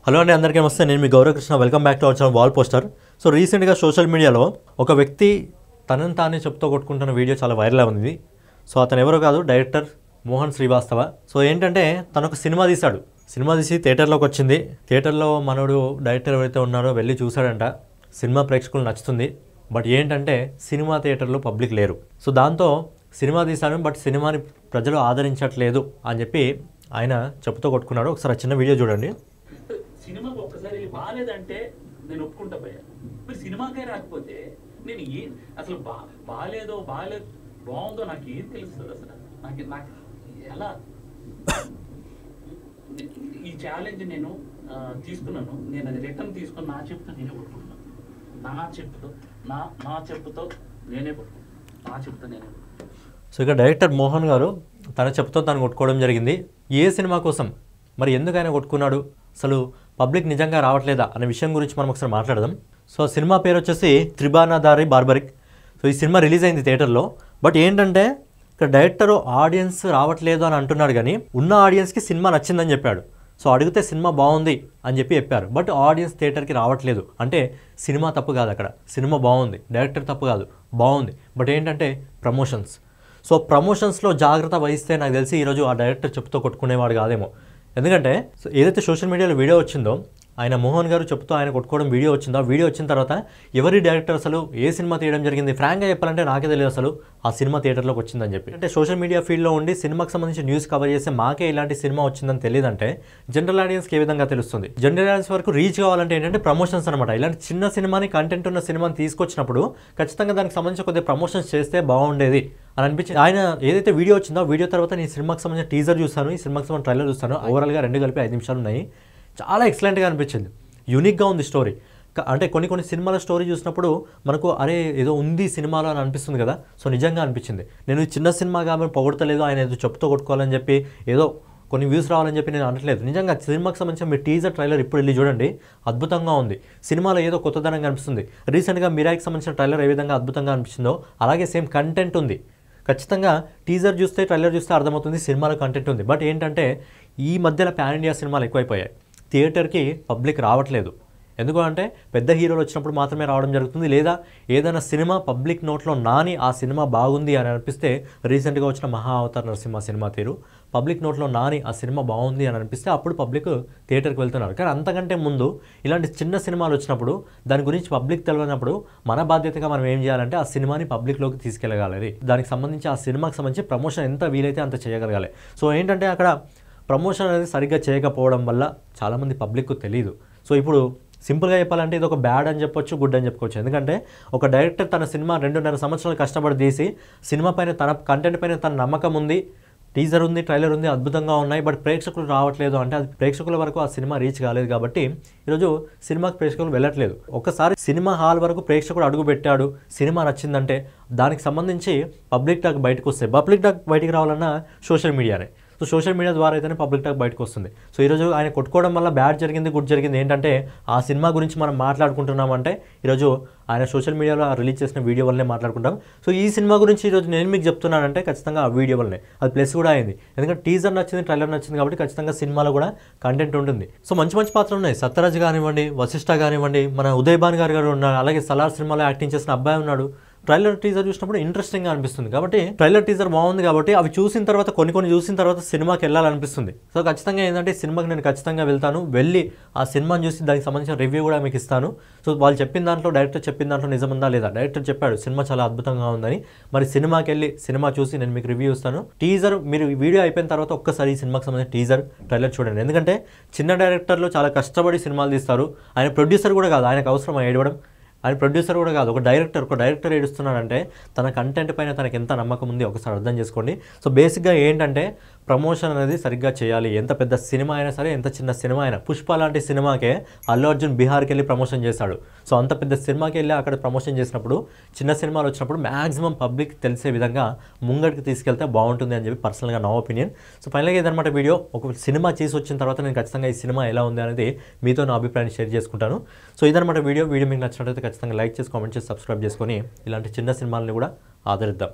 Hello అండి, అందరికీ నమస్తే. నేను మీ Gauravkrishna. Welcome back to our channel wall poster. So రీసెంట్గా సోషల్ మీడియాలో ఒక వ్యక్తి తనని తానే చెప్తూ కొట్టుకుంటున్న వీడియో చాలా వైరల్ ఉంది. సో అతను ఎవరో కాదు, డైరెక్టర్ మోహన్ శ్రీవాస్తవ. సో ఏంటంటే తను ఒక సినిమా తీశాడు. సినిమా తీసి థియేటర్లోకి వచ్చింది. థియేటర్లో మనోడు డైరెక్టర్ ఎవరైతే ఉన్నారో వెళ్ళి చూశాడంట. సినిమా ప్రేక్షకులు నచ్చుతుంది. బట్ ఏంటంటే సినిమా థియేటర్లో పబ్లిక్ లేరు. సో దాంతో సినిమా తీశాను బట్ సినిమాని ప్రజలు ఆదరించట్లేదు అని చెప్పి ఆయన చెప్పుతూ కొట్టుకున్నాడు. ఒకసారి చిన్న వీడియో చూడండి. సినిమాకి ఒక్కసారి బాగాలేదంటే నేను ఒప్పుకుంటా పోయా. మీరు సినిమాకే రాకపోతే నేను అసలు బాగాలేదు బాగుందో నాకు ఏం తెలుస్తుంది అసలు? నాకు ఎలా ఈ ఛాలెంజ్ నేను తీసుకున్నాను. నేను అది రిటర్న్ తీసుకొని నా చెప్పుతో నేనే కొట్టుకుంటున్నాను. నా చెప్పుతో నేనే కొట్టుకుంటాను. సో ఇక డైరెక్టర్ మోహన్ గారు తన చెప్పుతో తను కొట్టుకోవడం జరిగింది. ఏ సినిమా కోసం, మరి ఎందుకు ఆయన కొట్టుకున్నాడు, అసలు పబ్లిక్ నిజంగా రావట్లేదా అనే విషయం గురించి మనం ఒకసారి మాట్లాడదాం. సో సినిమా పేరు వచ్చేసి త్రిబానాదారి బార్బరిక్. సో ఈ సినిమా రిలీజ్ అయింది థియేటర్లో. బట్ ఏంటంటే ఇక్కడ డైరెక్టర్ ఆడియన్స్ రావట్లేదు అని అంటున్నాడు, కానీ ఉన్న ఆడియన్స్కి సినిమా నచ్చిందని చెప్పాడు. సో అడిగితే సినిమా బాగుంది అని చెప్పారు. బట్ ఆడియన్స్ థియేటర్కి రావట్లేదు అంటే సినిమా తప్పు కాదు, అక్కడ సినిమా బాగుంది, డైరెక్టర్ తప్పు కాదు, బాగుంది. బట్ ఏంటంటే ప్రమోషన్స్. సో ప్రమోషన్స్లో జాగ్రత్త వహిస్తే నాకు తెలిసి ఈరోజు ఆ డైరెక్టర్ చెప్తూ కొట్టుకునేవాడు కాదేమో. ఎందుకంటే ఏదైతే సోషల్ మీడియాలో వీడియో వచ్చిందో, ఆయన మోహన్ గారు చెప్తూ ఆయన కొట్టుకోవడం వీడియో వచ్చిందో, ఆ వీడియో వచ్చిన తర్వాత ఎవరి డైరెక్టర్ అసలు ఏ సినిమా తీయడం జరిగింది, ఫ్రాంక్గా చెప్పాలంటే నాకే తెలియదు అసలు ఆ సినిమా థియేటర్లోకి వచ్చిందని చెప్పి. అంటే సోషల్ మీడియా ఫీల్డ్లో ఉండి సినిమాకి సంబంధించి న్యూస్ కవర్ చేస్తే మాకే ఇలాంటి సినిమా వచ్చిందని తెలియదంటే జనరల్ ఆడియన్స్కి ఏ విధంగా తెలుస్తుంది? జనరల్ ఆడియన్స్ వరకు రీచ్ కావాలంటే ఏంటంటే ప్రమోషన్స్ అనమాట. ఇలాంటి చిన్న సినిమాని, కంటెంట్ ఉన్న సినిమాని తీసుకొచ్చినప్పుడు ఖచ్చితంగా దానికి సంబంధించి కొద్దిగా ప్రమోషన్స్ చేస్తే బాగుండేది అని అనిపించింది. ఆయన ఏదైతే వీడియో వచ్చిందో వీడియో తర్వాత నేను సినిమాకి సంబంధించిన టీజర్ చూస్తాను, ఈ సినిమాకి సంబంధించిన ట్రైలర్ చూస్తాను. ఓవరాల్గా రెండు కలిపి 5 నిమిషాలు ఉన్నాయి. చాలా ఎక్సలెంట్గా అనిపించింది, యూనిక్గా ఉంది స్టోరీ. అంటే కొన్ని సినిమాల స్టోరీ చూసినప్పుడు మనకు అరే ఏదో ఉంది సినిమాలో అని అనిపిస్తుంది కదా. సో నిజంగా అనిపించింది. నేను చిన్న సినిమా కాబట్టి పొగడతలేదు, ఆయన ఏదో చెప్తూ కొట్టుకోవాలని చెప్పి ఏదో కొన్ని వ్యూస్ రావాలని చెప్పి నేను అనట్లేదు. నిజంగా సినిమాకి సంబంధించిన మీ టీజర్ ట్రైలర్ ఇప్పుడు వెళ్ళి చూడండి, అద్భుతంగా ఉంది. సినిమాలో ఏదో కొత్తదనంగా అనిపిస్తుంది. రీసెంట్గా మిరాయికి సంబంధించిన ట్రైలర్ ఏ విధంగా అద్భుతంగా అనిపించిందో అలాగే సేమ్ కంటెంట్ ఉంది. ఖచ్చితంగా టీజర్ చూస్తే, ట్రైలర్ చూస్తే అర్థమవుతుంది సినిమాలో కంటెంట్ ఉంది. బట్ ఏంటంటే ఈ మధ్యలో పాన్ ఇండియా సినిమాలు ఎక్కువైపోయాయి. థియేటర్కి పబ్లిక్ రావట్లేదు. ఎందుకు అంటే పెద్ద హీరోలు వచ్చినప్పుడు మాత్రమే రావడం జరుగుతుంది, లేదా ఏదైనా సినిమా పబ్లిక్ నోట్లో నాని ఆ సినిమా బాగుంది అని అనిపిస్తే, రీసెంట్గా వచ్చిన మహా అవతార్ నరసింహ సినిమా తీరు పబ్లిక్ నోట్లో నాని ఆ సినిమా బాగుంది అని అనిపిస్తే అప్పుడు పబ్లిక్ థియేటర్కి వెళ్తున్నారు. కానీ అంతకంటే ముందు ఇలాంటి చిన్న సినిమాలు వచ్చినప్పుడు దాని గురించి పబ్లిక్ తెలియనప్పుడు మన బాధ్యతగా మనం ఏం చేయాలంటే ఆ సినిమాని పబ్లిక్లోకి తీసుకెళ్ళగలగాలి. దానికి సంబంధించి ఆ సినిమాకి సంబంధించి ప్రమోషన్ ఎంత వీలైతే అంత చేయగలగాలి. సో ఏంటంటే అక్కడ ప్రమోషన్ అనేది సరిగ్గా చేయకపోవడం వల్ల చాలామంది పబ్లిక్కు తెలియదు. సో ఇప్పుడు సింపుల్గా చెప్పాలంటే ఇది ఒక బ్యాడ్ అని చెప్పొచ్చు, గుడ్ అని చెప్పుకోవచ్చు. ఎందుకంటే ఒక డైరెక్టర్ తన సినిమా 2.5 సంవత్సరాలు కష్టపడి తీసి సినిమా పైన, తన కంటెంట్ పైన తన నమ్మకం ఉంది, టీజర్ ఉంది, ట్రైలర్ ఉంది, అద్భుతంగా ఉన్నాయి. బట్ ప్రేక్షకులు రావట్లేదు అంటే అది ప్రేక్షకుల వరకు ఆ సినిమా రీచ్ కాలేదు. కాబట్టి ఈరోజు సినిమాకి ప్రేక్షకులు వెళ్ళట్లేదు. ఒకసారి సినిమా హాల్ వరకు ప్రేక్షకుడు అడుగు పెట్టాడు, సినిమా నచ్చిందంటే దానికి సంబంధించి పబ్లిక్ టాక్ బయటకు వస్తాయి. పబ్లిక్ టాక్ బయటికి రావాలన్నా సోషల్ మీడియానే. సో సోషల్ మీడియా ద్వారా అయితేనే పబ్లిక్ టాక్ బయటకు వస్తుంది. సో ఈరోజు ఆయన కొట్టుకోవడం వల్ల బ్యాడ్ జరిగింది, గుడ్ జరిగింది ఏంటంటే ఆ సినిమా గురించి మనం మాట్లాడుకుంటున్నామంటే ఈరోజు ఆయన సోషల్ మీడియాలో రిలీజ్ చేసిన వీడియో వల్లనే మాట్లాడుకుంటాం. సో ఈ సినిమా గురించి ఈరోజు నేను మీకు చెప్తున్నానంటే ఖచ్చితంగా ఆ వీడియో వల్లనే. అది ప్లస్ కూడా అయింది, ఎందుకంటే టీజర్ నచ్చింది, ట్రైలర్ నచ్చింది కాబట్టి ఖచ్చితంగా సినిమాలో కూడా కంటెంట్ ఉంటుంది. సో మంచి పాత్రలు ఉన్నాయి. సత్యరాజ్ కానివ్వండి, వశిష్ఠ కానివ్వండి, మన ఉదయ్ భాన్ గారు ఉన్నారు, అలాగే సలార్ సినిమాలో యాక్టింగ్ చేసిన అబ్బాయి ఉన్నాడు. ట్రైలర్ టీజర్ చూసినప్పుడు ఇంట్రెస్టింగ్గా అనిపిస్తుంది. కాబట్టి ట్రైలర్ టీజర్ బాగుంది కాబట్టి అవి చూసిన తర్వాత కొన్ని చూసిన తర్వాత సినిమాకి వెళ్ళాలనిపిస్తుంది. సో ఖచ్చితంగా ఏంటంటే సినిమాకి నేను ఖచ్చితంగా వెళ్తాను, వెళ్ళి ఆ సినిమాని చూసి దానికి సంబంధించిన రివ్యూ కూడా మీకు ఇస్తాను. సో వాళ్ళు చెప్పిన దాంట్లో, డైరెక్టర్ చెప్పిన దాంట్లో నిజముందా లేదా, డైరెక్టర్ చెప్పాడు సినిమా చాలా అద్భుతంగా ఉందని, మరి సినిమాకి వెళ్ళి సినిమా చూసి నేను మీకు రివ్యూ ఇస్తాను. టీజర్ మీరు వీడియో అయిపోయిన తర్వాత ఒక్కసారి ఈ సినిమాకి సంబంధించిన టీజర్ ట్రైలర్ చూడండి. ఎందుకంటే చిన్న డైరెక్టర్లు చాలా కష్టపడి సినిమాలు తీస్తారు. ఆయన ప్రొడ్యూసర్ కూడా కాదు, ఆయనకు అవసరం ఏడవడం. ఆయన ప్రొడ్యూసర్ కూడా కాదు, ఒక డైరెక్టర్ ఏడుస్తున్నాడంటే తన కంటెంట్ పైన తనకి ఎంత నమ్మకం ఉంది ఒకసారి అర్థం చేసుకోండి. సో బేసిక్గా ఏంటంటే ప్రమోషన్ అనేది సరిగ్గా చేయాలి. ఎంత పెద్ద సినిమా అయినా సరే, ఎంత చిన్న సినిమా అయినా. పుష్ప లాంటి సినిమాకే అల్లు అర్జున్ బీహార్కి వెళ్ళి ప్రమోషన్ చేశాడు. సో అంత పెద్ద సినిమాకి వెళ్ళి అక్కడ ప్రమోషన్ చేసినప్పుడు, చిన్న సినిమాలు వచ్చినప్పుడు మ్యాక్సిమం పబ్లిక్ తెలిసే విధంగా ముంగడికి తీసుకెళ్తే బాగుంటుంది అని చెప్పి పర్సనల్గా నా ఒపీనియన్. సో ఫైనల్గా ఇదనమాట వీడియో. ఒక సినిమా చేసి వచ్చిన తర్వాత నేను ఖచ్చితంగా ఈ సినిమా ఎలా ఉంది అనేది మీతో నా అభిప్రాయాన్ని షేర్ చేసుకుంటాను. సో ఇదనమాట వీడియో మీకు నచ్చినట్లయితే ఖచ్చితంగా లైక్ చేసి, కామెంట్ చేసి, సబ్స్క్రైబ్ చేసుకొని ఇలాంటి చిన్న సినిమాలని కూడా ఆదరిద్దాం.